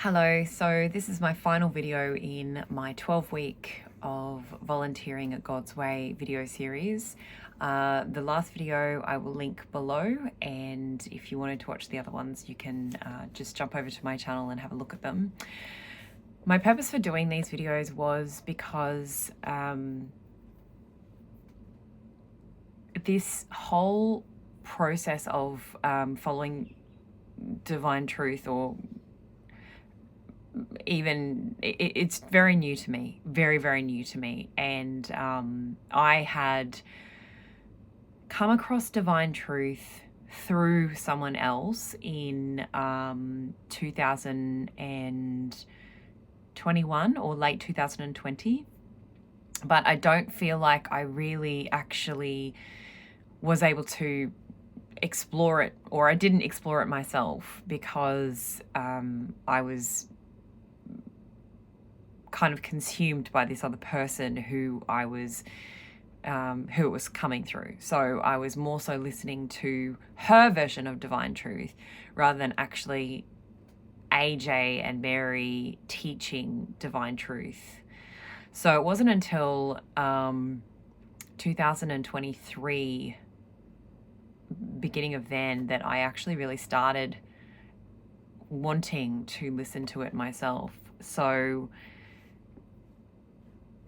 Hello, so this is my final video in my 12-week of volunteering at God's Way video series. The last video I will link below, and if you wanted to watch the other ones, you can just jump over to my channel and have a look at them. My purpose for doing these videos was because this whole process of following divine truth, or even it's very new to me, very new to me. And I had come across divine truth through someone else in 2021 or late 2020, but I don't feel like I really actually was able to explore it, or I didn't explore it myself, because I was kind of consumed by this other person who it was coming through. So I was more so listening to her version of divine truth rather than actually AJ and Mary teaching divine truth. So it wasn't until 2023, beginning of then, that I actually really started wanting to listen to it myself. So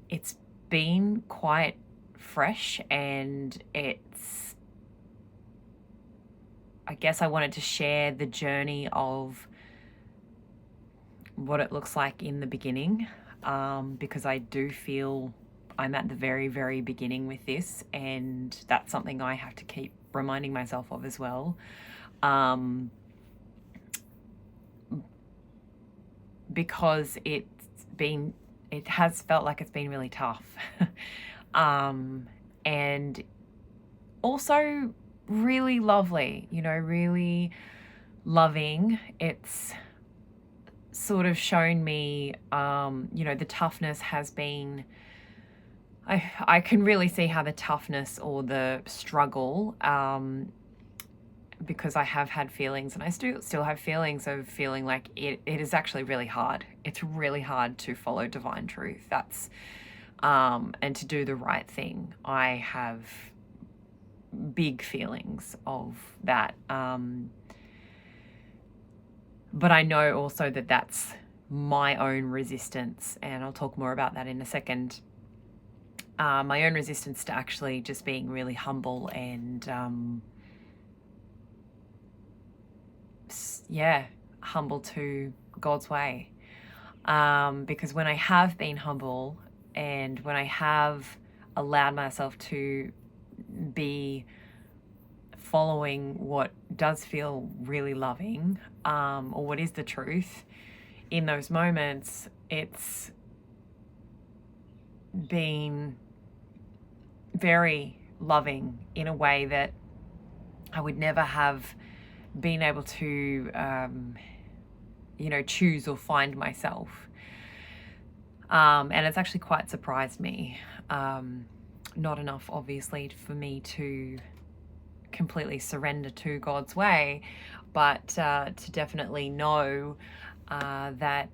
it's been quite fresh, and I guess I wanted to share the journey of what it looks like in the beginning, because I do feel I'm at the very beginning with this, and that's something I have to keep reminding myself of as well. Because it has felt like it's been really tough. And also really lovely, really loving. It's sort of shown me, the toughness has been, I can really see how the toughness or the struggle, because I have had feelings, and I still have feelings of feeling like it is actually really hard. It's really hard to follow divine truth. That's and to do the right thing. I have big feelings of that. But I know also that that's my own resistance, and I'll talk more about that in a second. My own resistance to actually just being really humble and humble to God's way. Because when I have been humble, and when I have allowed myself to be following what does feel really loving, or what is the truth, in those moments, it's been very loving in a way that I would never have been able to, choose or find myself. And it's actually quite surprised me. Not enough, obviously, for me to completely surrender to God's way, but to definitely know that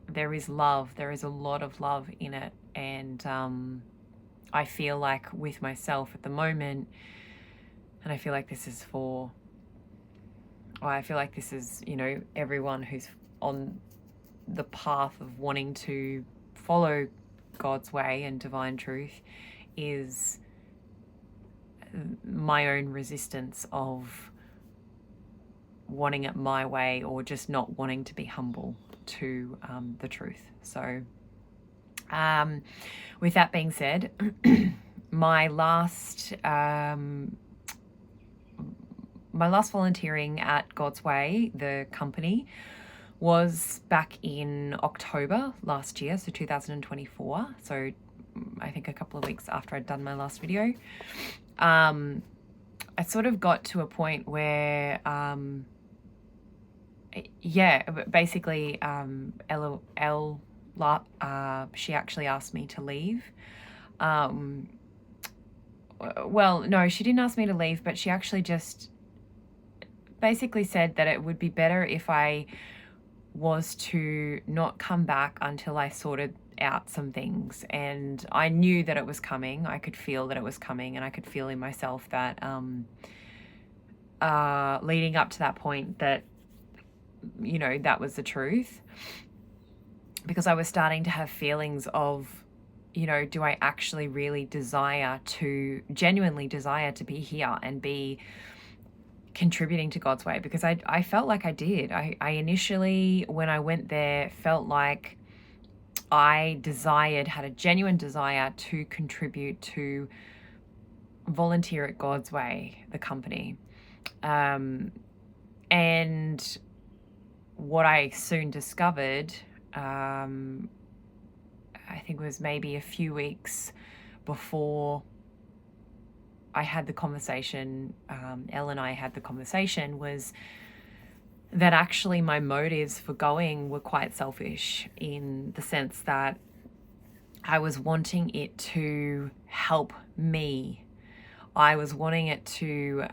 there is love. There is a lot of love in it. And I feel like with myself at the moment, and I feel like this is everyone who's on the path of wanting to follow God's way and divine truth, is my own resistance of wanting it my way, or just not wanting to be humble to the truth. So with that being said, my last volunteering at God's Way, the company, was back in October last year, so 2024. So I think a couple of weeks after I'd done my last video. I sort of got to a point where, basically, she actually asked me to leave. Well, no, she didn't ask me to leave, but she actually just basically said that it would be better if I was to not come back until I sorted out some things. And I knew that it was coming. I could feel that it was coming, and I could feel in myself that leading up to that point that, you know, that was the truth. Because I was starting to have feelings of, you know, do I actually really genuinely desire to be here and be contributing to God's way? Because I felt like I did. I initially, when I went there, felt like I had a genuine desire to contribute to volunteer at God's Way, the company. And what I soon discovered, I think it was maybe a few weeks before I had the conversation, Elle and I had the conversation, was that actually my motives for going were quite selfish, in the sense that I was wanting it to help me. I was wanting it to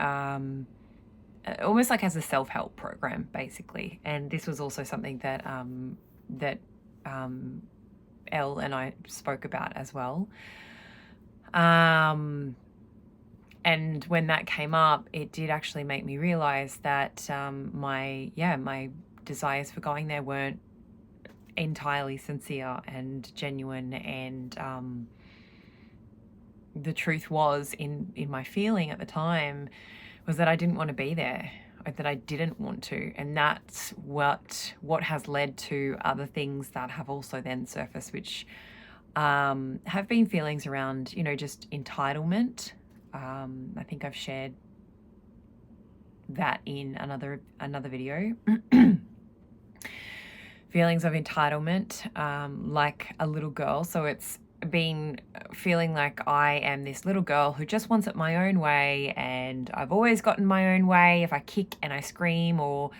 almost like as a self-help program, basically. And this was also something that Elle and I spoke about as well. And when that came up, it did actually make me realize that my desires for going there weren't entirely sincere and genuine. And the truth was, in my feeling at the time, was that I didn't want to be there, that I didn't want to. And that's what has led to other things that have also then surfaced, which have been feelings around, you know, just entitlement. I think I've shared that in another video. Feelings of entitlement, like a little girl. So it's been feeling like I am this little girl who just wants it my own way, and I've always gotten my own way. If I kick and I scream, or,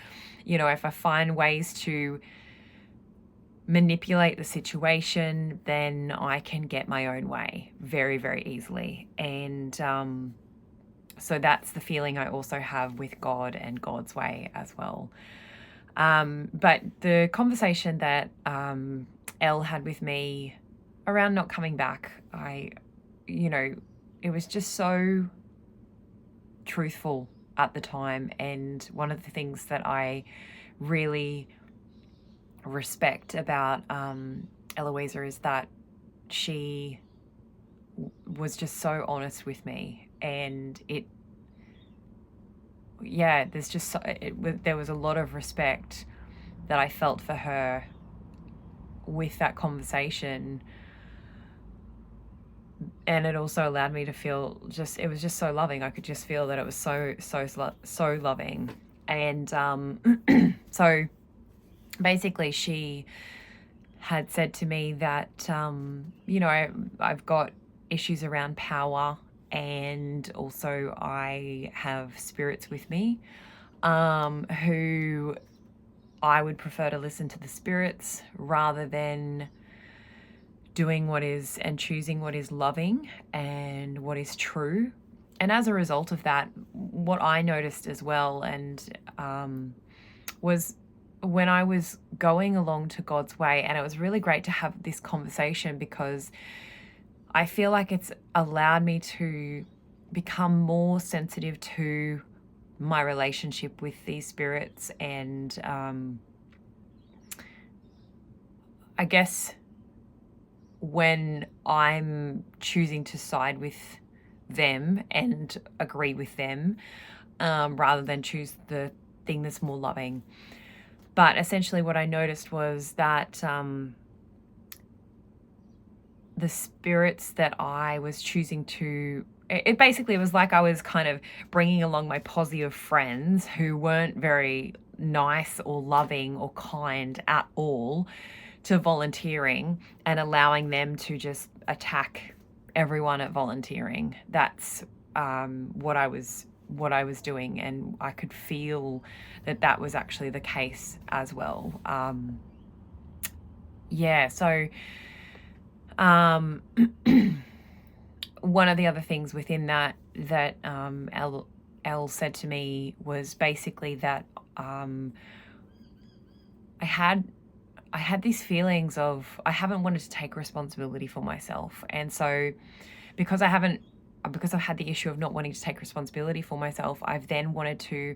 you know, if I find ways to manipulate the situation, then I can get my own way very, very easily. And so that's the feeling I also have with God and God's way as well. But the conversation that Elle had with me around not coming back, it was just so truthful at the time. And one of the things that I really respect about Eloisa is that she was just so honest with me, and there was a lot of respect that I felt for her with that conversation. And it also allowed me to feel it was just so loving. I could just feel that it was so loving. And so basically she had said to me that, I've got issues around power, and also I have spirits with me, who I would prefer to listen to the spirits rather than doing what is and choosing what is loving and what is true. And as a result of that, what I noticed as well, and was when I was going along to God's way, and it was really great to have this conversation, because I feel like it's allowed me to become more sensitive to my relationship with these spirits. And I guess when I'm choosing to side with them and agree with them, rather than choose the thing that's more loving. But essentially what I noticed was that the spirits that I was choosing to, it basically was like I was kind of bringing along my posse of friends who weren't very nice or loving or kind at all to volunteering, and allowing them to just attack everyone at volunteering. That's what I was doing, and I could feel that was actually the case as well. So one of the other things within that Elle said to me was basically that I had these feelings of I haven't wanted to take responsibility for myself. And so because I've had the issue of not wanting to take responsibility for myself, I've then wanted to,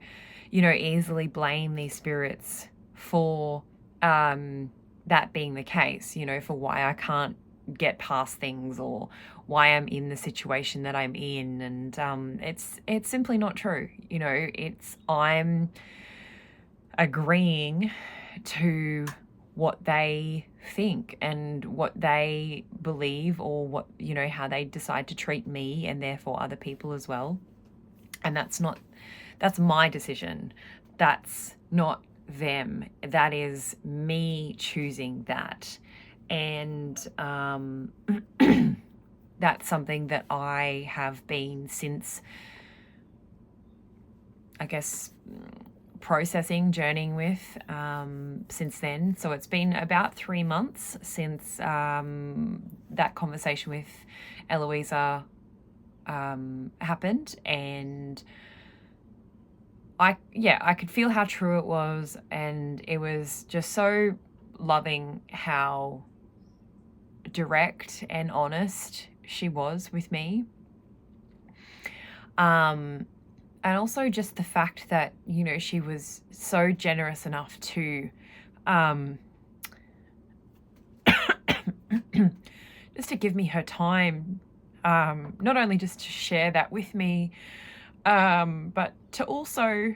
easily blame these spirits for that being the case, for why I can't get past things or why I'm in the situation that I'm in. And it's simply not true. I'm agreeing to what they think and what they believe, or what, how they decide to treat me and therefore other people as well. And that's my decision. That's not them. That is me choosing that. And that's something that I have been, since, I guess, processing, journeying with since then. So it's been about 3 months since that conversation with Eloisa happened, and I could feel how true it was, and it was just so loving how direct and honest she was with me. And also just the fact that, she was so generous enough to just to give me her time, not only just to share that with me, but to also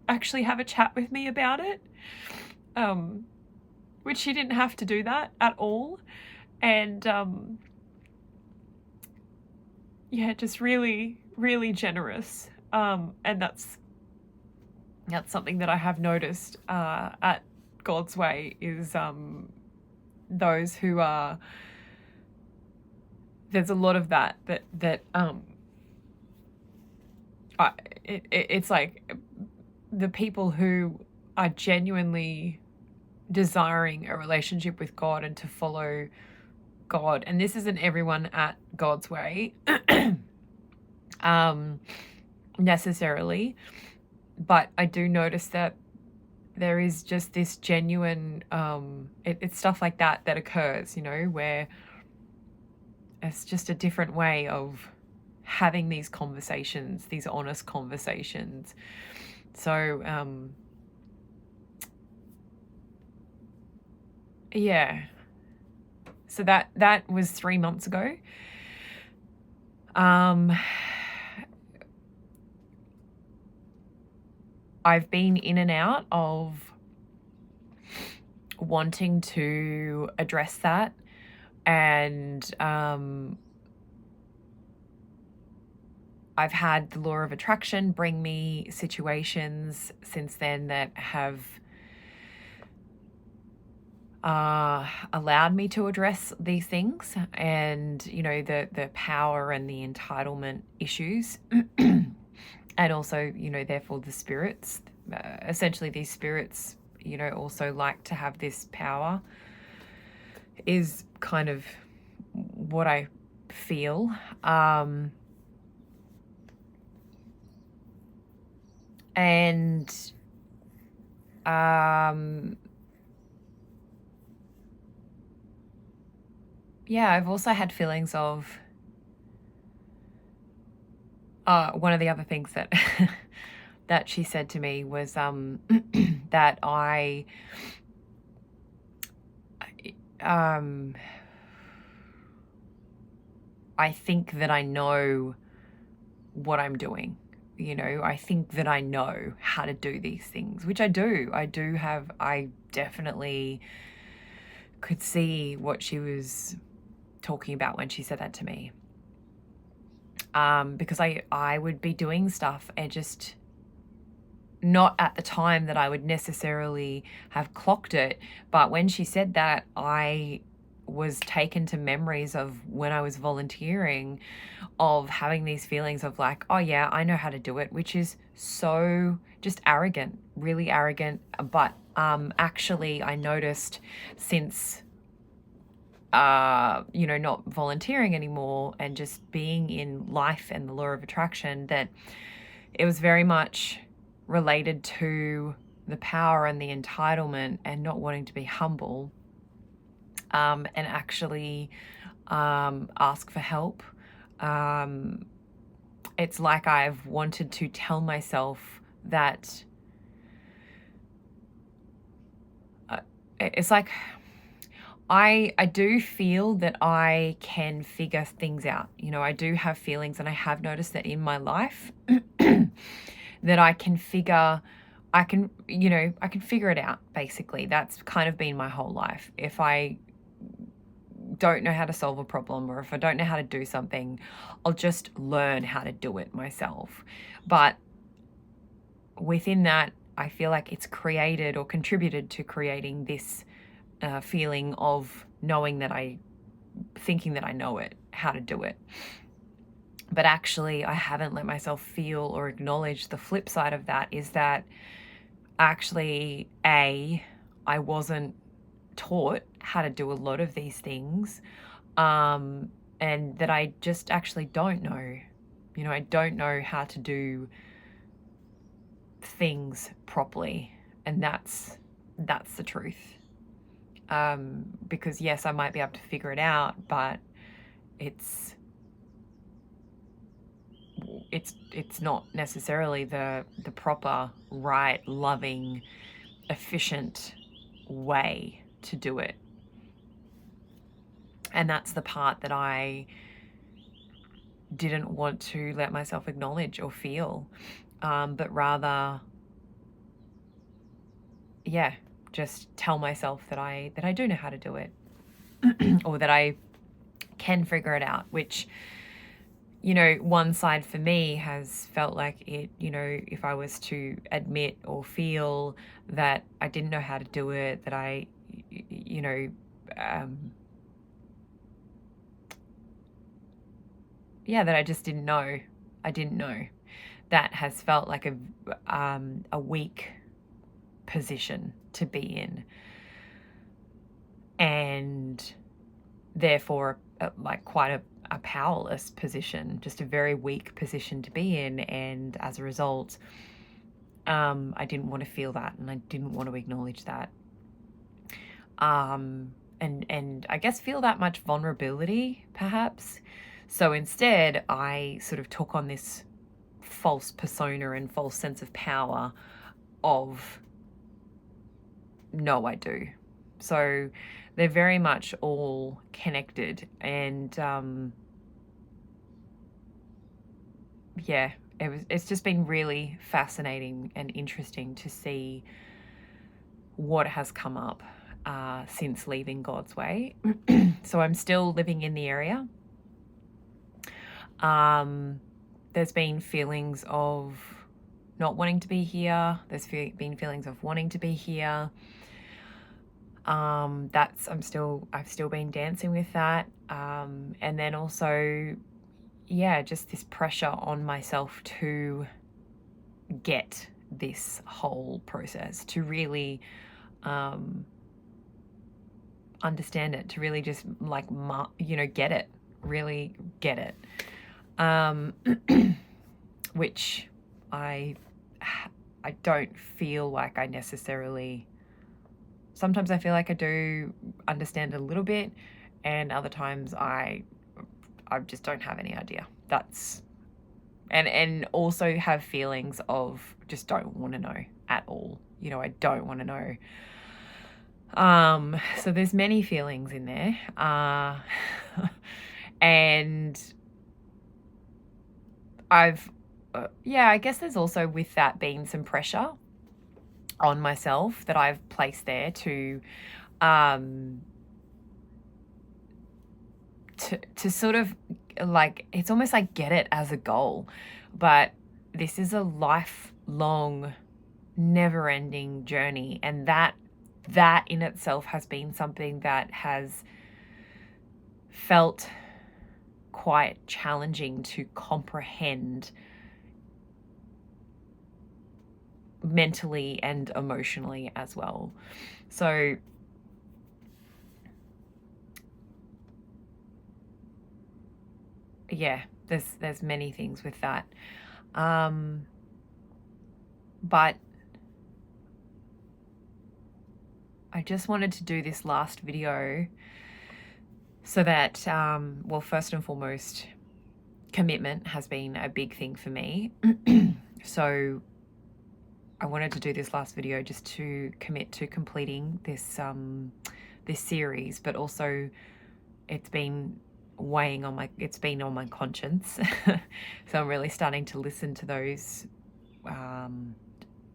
actually have a chat with me about it, which she didn't have to do that at all. And just really, really generous. And that's something that I have noticed at God's Way, is those who are, there's a lot of that it's like the people who are genuinely desiring a relationship with God and to follow God. And this isn't everyone at God's Way necessarily, but I do notice that there is just this genuine it's stuff like that occurs, where it's just a different way of having these conversations, these honest conversations. So so that was 3 months ago. I've been in and out of wanting to address that, and I've had the law of attraction bring me situations since then that have allowed me to address these things, and the power and the entitlement issues. And also, therefore the spirits, essentially these spirits, also like to have this power, is kind of what I feel. And I've also had feelings of one of the other things that that she said to me was that I think that I know what I'm doing. I think that I know how to do these things, which I do. I definitely could see what she was talking about when she said that to me. Because I would be doing stuff and just not at the time that I would necessarily have clocked it. But when she said that, I was taken to memories of when I was volunteering, of having these feelings of like, oh yeah, I know how to do it, which is so just arrogant, really arrogant. But actually I noticed since not volunteering anymore and just being in life and the law of attraction, that it was very much related to the power and the entitlement and not wanting to be humble, and actually ask for help. It's like I've wanted to tell myself that it's like I do feel that I can figure things out. I do have feelings, and I have noticed that in my life that I can figure it out, basically. That's kind of been my whole life. If I don't know how to solve a problem, or if I don't know how to do something, I'll just learn how to do it myself. But within that, I feel like it's created or contributed to creating this feeling of thinking that I know it, how to do it. But actually, I haven't let myself feel or acknowledge the flip side of that, is that actually, I wasn't taught how to do a lot of these things, and that I just actually don't know. I don't know how to do things properly, and that's the truth. Because yes, I might be able to figure it out, but it's not necessarily the proper, right, loving, efficient way to do it. And that's the part that I didn't want to let myself acknowledge or feel, but rather, just tell myself that I do know how to do it, or that I can figure it out, which, one side for me has felt like it, if I was to admit or feel that I didn't know how to do it, that I, that I just didn't know. I didn't know. That has felt like a weak position to be in, and therefore quite a powerless position, just a very weak position to be in. And as a result, I didn't want to feel that, and I didn't want to acknowledge that, and I guess feel that much vulnerability, perhaps. So instead, I sort of took on this false persona and false sense of power of, no, I do. So they're very much all connected. And it's just been really fascinating and interesting to see what has come up since leaving God's Way. So I'm still living in the area. There's been feelings of not wanting to be here. There's been feelings of wanting to be here. I've still been dancing with that. And then also, just this pressure on myself to get this whole process, to really understand it, to really just get it, really get it. Which I don't feel like I necessarily. Sometimes I feel like I do understand a little bit, and other times I just don't have any idea. And also have feelings of just don't want to know at all. I don't want to know. So there's many feelings in there. And I guess there's also, with that, been some pressure on myself that I've placed there to sort of it's almost like get it as a goal. But this is a lifelong, never-ending journey, and that in itself has been something that has felt quite challenging to comprehend mentally and emotionally as well. So yeah, there's many things with that. But I just wanted to do this last video so that, well, first and foremost, commitment has been a big thing for me. So I wanted to do this last video just to commit to completing this this series, but also it's been weighing on my, it's been on my conscience. So I'm really starting to listen to those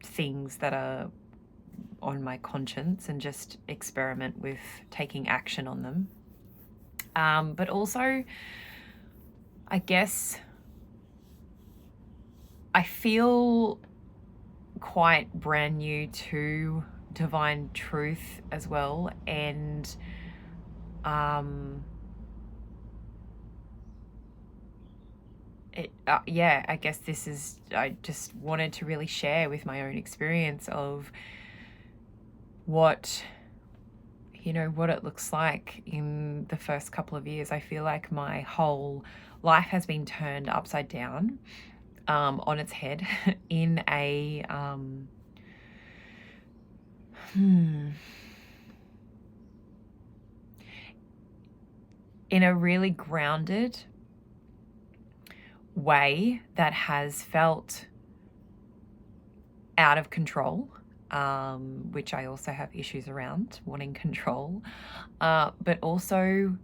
things that are on my conscience and just experiment with taking action on them. But also, I guess I feel quite brand new to divine truth as well, and yeah, I guess this is, I just wanted to really share with my own experience of what, you know, what it looks like in the first couple of years. I feel like my whole life has been turned upside down, on its head, in a in a really grounded way that has felt out of control, which I also have issues around, wanting control, but also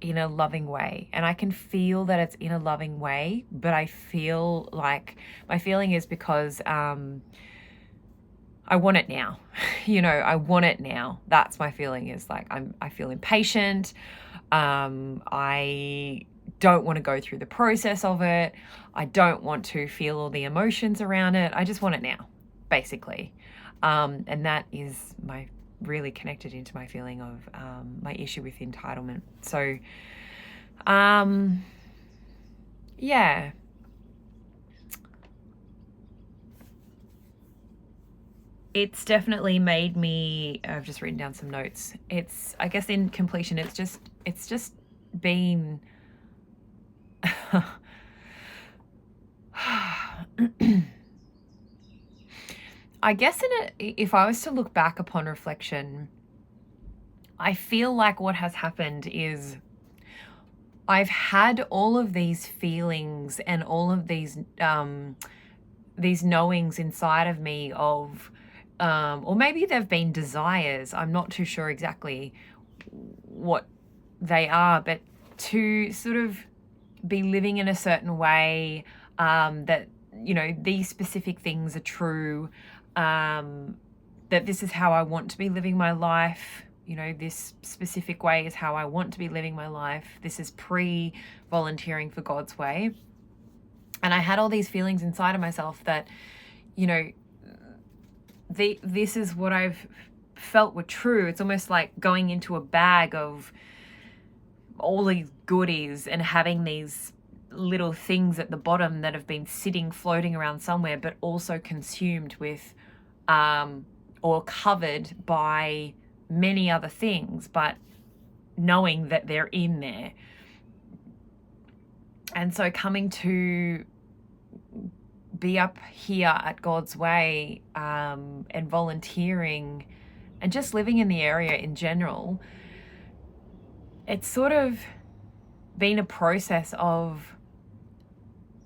in a loving way. And I can feel that it's in a loving way, but I feel like my feeling is because I want it now. You know, I want it now. That's my feeling, is like I feel impatient. I don't want to go through the process of it. I don't want to feel all the emotions around it. I just want it now, basically. And that is my really connected into my feeling of my issue with entitlement. So, yeah. It's definitely made me, I've just written down some notes. It's, I guess in completion, it's just been I guess if I was to look back upon reflection, I feel like what has happened is I've had all of these feelings and all of these knowings inside of me of, or maybe they've been desires. I'm not too sure exactly what they are, but to sort of be living in a certain way, that, you know, these specific things are true, that this is how I want to be living my life. You know, this specific way is how I want to be living my life. This is pre-volunteering for God's way. And I had all these feelings inside of myself that, you know, this is what I've felt were true. It's almost like going into a bag of all these goodies and having these little things at the bottom that have been sitting, floating around somewhere, but also consumed with, or covered by many other things, but knowing that they're in there. And so coming to be up here at God's Way, and volunteering and just living in the area in general, it's sort of been a process of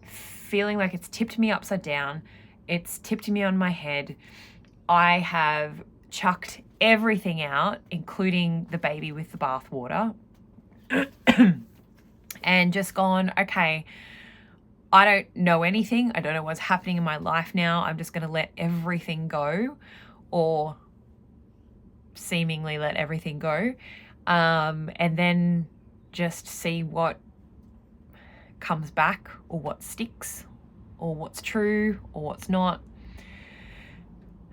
feeling like it's tipped me upside down. It's tipped me on my head. I have chucked everything out, including the baby with the bathwater, and just gone, okay, I don't know anything. I don't know what's happening in my life now. I'm just going to let everything go, or seemingly let everything go, and then just see what comes back, or what sticks, or what's true, or what's not.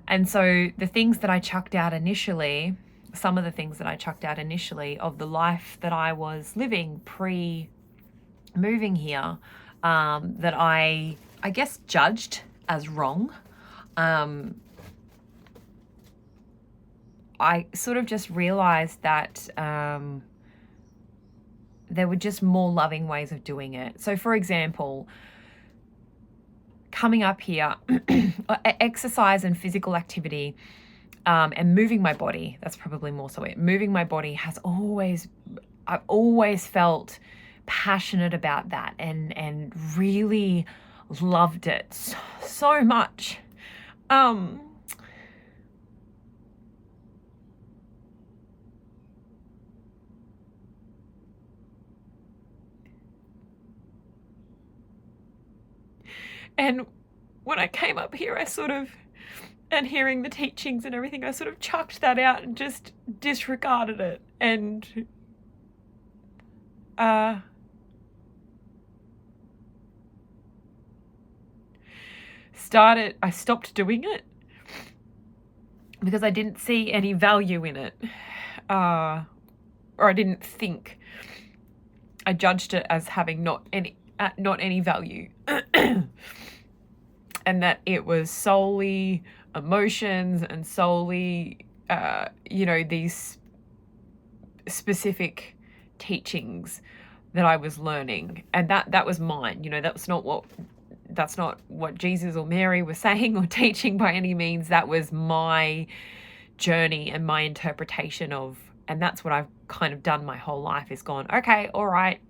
And so the things that I chucked out initially, some of the things that I chucked out initially of the life that I was living pre-moving here, that I guess judged as wrong, I sort of just realized that there were just more loving ways of doing it. So for example, coming up here, exercise and physical activity, and moving my body, that's probably more so it. Moving my body I've always felt passionate about that and really loved it so much. And when I came up here, and hearing the teachings and everything, I sort of chucked that out and just disregarded it. And I stopped doing it because I didn't see any value in it. Or I didn't think. I judged it as having not any value. And that it was solely emotions and solely, these specific teachings that I was learning. And that was mine. That's not what Jesus or Mary were saying or teaching by any means. That was my journey and my interpretation of, and that's what I've kind of done my whole life, is gone, okay, all right,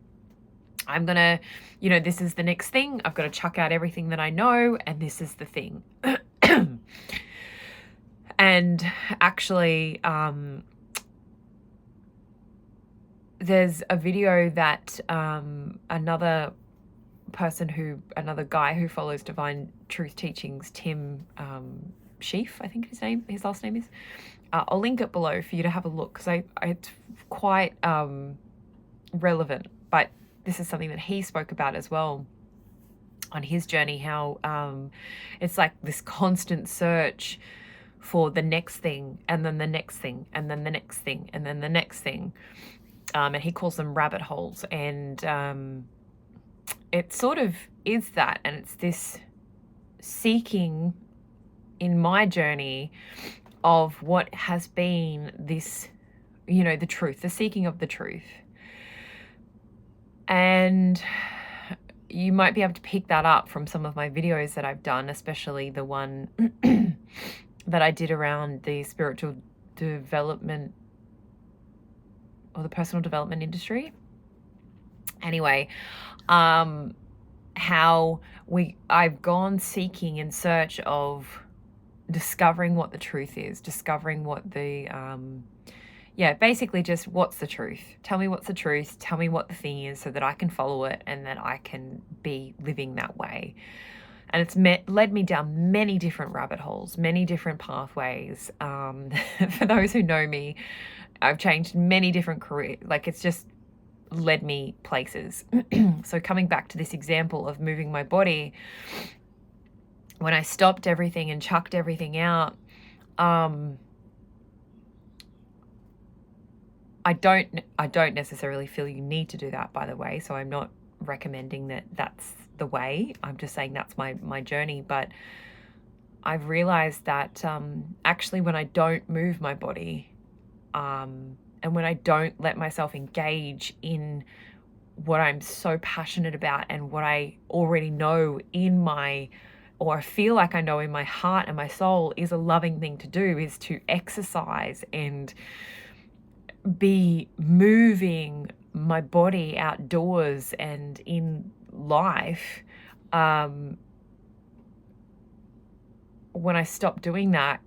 I'm gonna, this is the next thing. I've got to chuck out everything that I know, and this is the thing. And actually, there's a video that another guy who follows Divine Truth Teachings, Tim Sheaf, I think his last name is. I'll link it below for you to have a look, because it's quite relevant. But this is something that he spoke about as well on his journey, how it's like this constant search for the next thing, and then the next thing, and then the next thing, and then the next thing. And he calls them rabbit holes. And it sort of is that. And it's this seeking in my journey of what has been this, the truth, the seeking of the truth. And you might be able to pick that up from some of my videos that I've done, especially the one that I did around the spiritual development or the personal development industry. Anyway, how I've gone seeking in search of discovering what the truth is, discovering what the basically just what's the truth. Tell me what's the truth. Tell me what the thing is so that I can follow it and that I can be living that way. And it's led me down many different rabbit holes, many different pathways. For those who know me, I've changed many different careers. Like, it's just led me places. So coming back to this example of moving my body, when I stopped everything and chucked everything out, I don't necessarily feel you need to do that, by the way. So I'm not recommending that that's the way. I'm just saying that's my journey. But I've realized that actually when I don't move my body, and when I don't let myself engage in what I'm so passionate about and what I already know or I feel like I know in my heart and my soul is a loving thing to do, is to exercise and be moving my body outdoors and in life. When I stop doing that,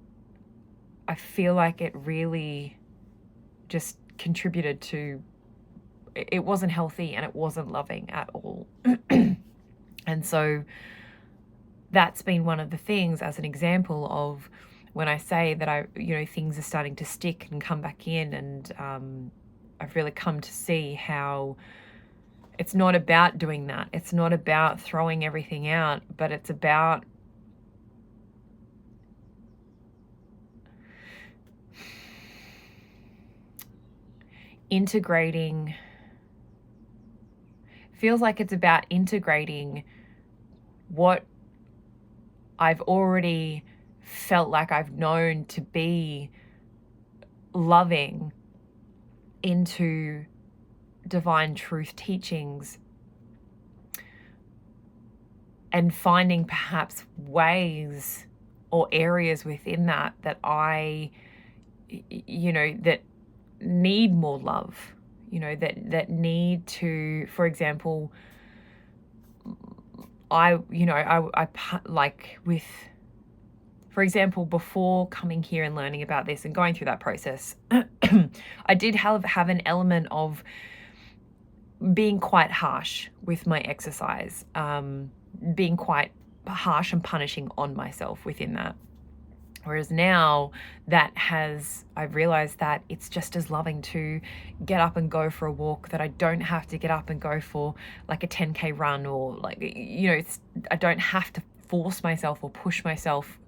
I feel like it really just contributed to, it wasn't healthy and it wasn't loving at all. And so that's been one of the things, as an example of when I say that things are starting to stick and come back in, and I've really come to see how it's not about doing that. It's not about throwing everything out, but it's about integrating. Feels like it's about integrating what I've already felt like I've known to be loving into divine truth teachings and finding perhaps ways or areas within that I, that need more love, that need to, for example, for example, before coming here and learning about this and going through that process, I did have an element of being quite harsh with my exercise, being quite harsh and punishing on myself within that. Whereas now I've realized that it's just as loving to get up and go for a walk, that I don't have to get up and go for like a 10K run, or I don't have to force myself or push myself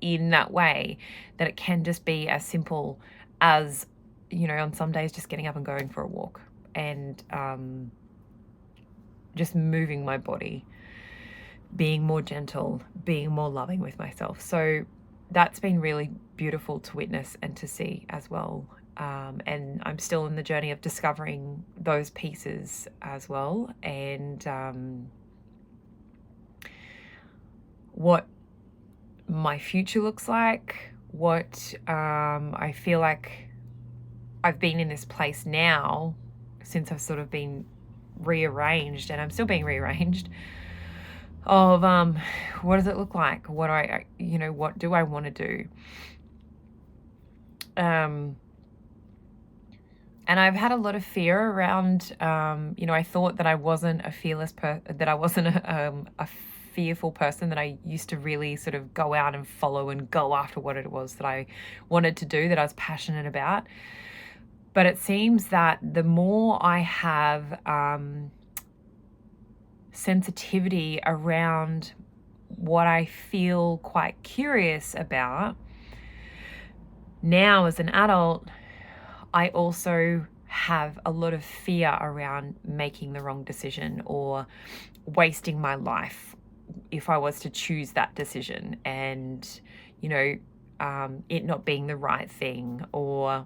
in that way, that it can just be as simple as, on some days just getting up and going for a walk and just moving my body, being more gentle, being more loving with myself. So that's been really beautiful to witness and to see as well. And I'm still in the journey of discovering those pieces as well. And what my future looks like, what I feel like I've been in this place now since I've sort of been rearranged, and I'm still being rearranged, of what does it look like? What do I want to do? And I've had a lot of fear around, I thought that I wasn't a fearless that I wasn't a fearful person, that I used to really sort of go out and follow and go after what it was that I wanted to do, that I was passionate about. But it seems that the more I have sensitivity around what I feel quite curious about now as an adult, I also have a lot of fear around making the wrong decision or wasting my life if I was to choose that decision, and it not being the right thing, or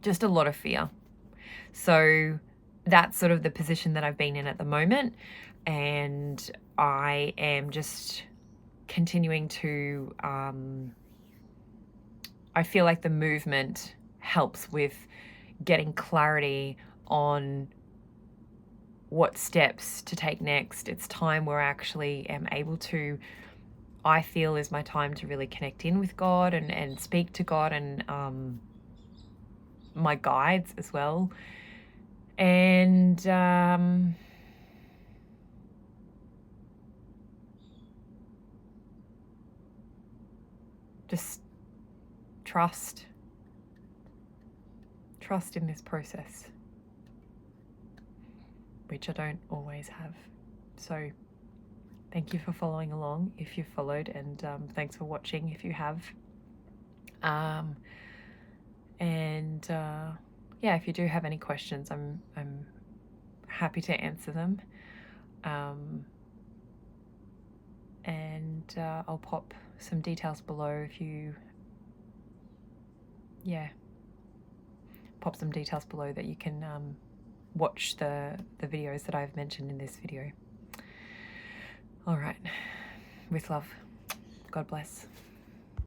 just a lot of fear. So that's sort of the position that I've been in at the moment, and I am just continuing to I feel like the movement helps with getting clarity on what steps to take next. It's time where I actually am able to, I feel is my time to really connect in with God and speak to God and my guides as well. And just trust in this process, which I don't always have. So thank you for following along if you've followed, and thanks for watching if you have. Yeah, if you do have any questions, I'm happy to answer them. And I'll pop some details below if you, pop some details below that you can watch the videos that I've mentioned in this video. All right, with love, God bless.